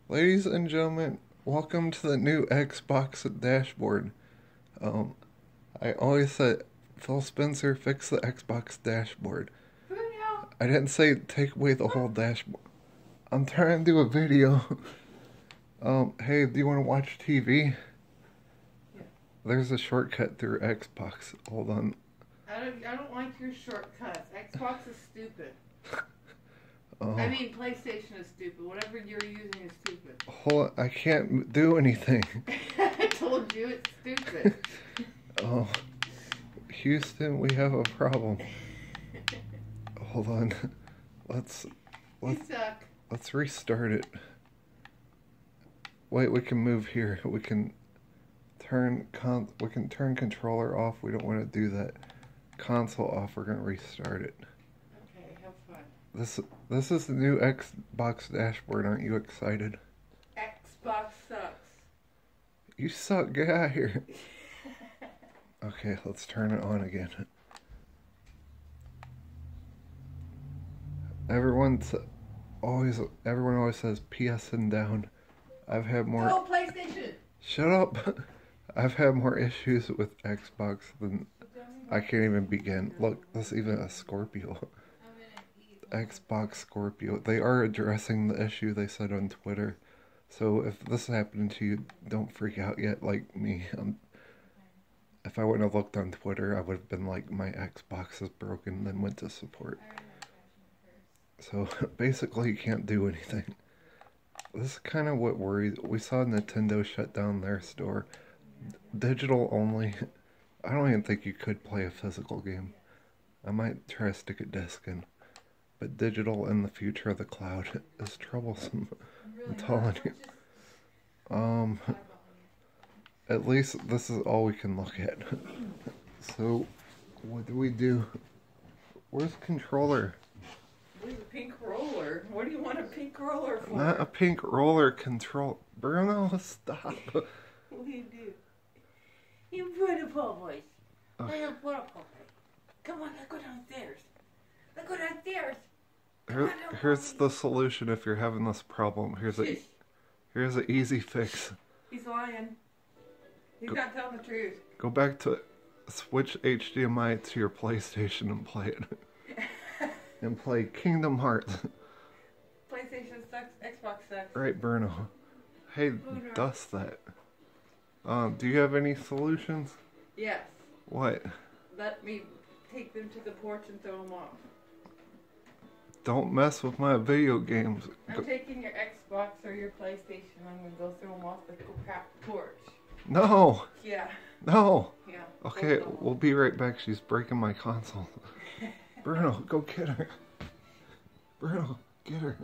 Ladies and gentlemen, welcome to the new Xbox dashboard. Um, I always said, Phil Spencer, fix the Xbox dashboard. I didn't say take away the whole dashboard. I'm trying to do a video. Hey, do you want to watch TV? Yeah. There's a shortcut through Xbox. Hold on. I don't like your shortcuts. Xbox is stupid. Oh. I mean, PlayStation is stupid. Whatever you're using is stupid. Hold on, I can't do anything. I told you it's stupid. Oh, Houston, we have a problem. Hold on. You suck. Let's restart it. Wait, we can move here. We can turn controller off. We don't want to do that. Console off. We're gonna restart it. Okay, have fun. This is the new Xbox dashboard. Aren't you excited? Xbox sucks. You suck. Get out of here. Okay, let's turn it on again. Everyone always says PSN down. I've had more. Oh, PlayStation. Shut up. I've had more issues with Xbox than I can't even begin. Look, there's even a Scorpio. Xbox Scorpio. They are addressing the issue, they said on Twitter. So if this happened to you, don't freak out yet like me. If I wouldn't have looked on Twitter, I would have been like, my Xbox is broken, then went to support. So basically you can't do anything. This is kind of what worries. We saw Nintendo shut down their store. Digital only. I don't even think you could play a physical game. I might try to stick a disc in. But digital in the future of the cloud is troublesome. I'm telling you. At least this is all we can look at. So, what do we do? Where's the controller? Where's the pink roller? What do you want a pink roller for? Not a pink roller control. Bruno, stop. What do you do? You beautiful boys. Okay. You're beautiful. Come on, let's go downstairs. Let's go downstairs. Here's the solution if you're having this problem. Here's an easy fix. He's lying. He's not telling the truth. Go back to switch HDMI to your PlayStation and play it. And play Kingdom Hearts. PlayStation sucks, Xbox sucks. Right, Bruno. Hey, dust that. Do you have any solutions? Yes. What? Let me take them to the porch and throw them off. Don't mess with my video games. I'm taking your Xbox or your PlayStation. I'm going to go throw them off the porch. No! Yeah. No! Yeah. Okay, we'll be right back. She's breaking my console. Bruno, go get her. Bruno, get her.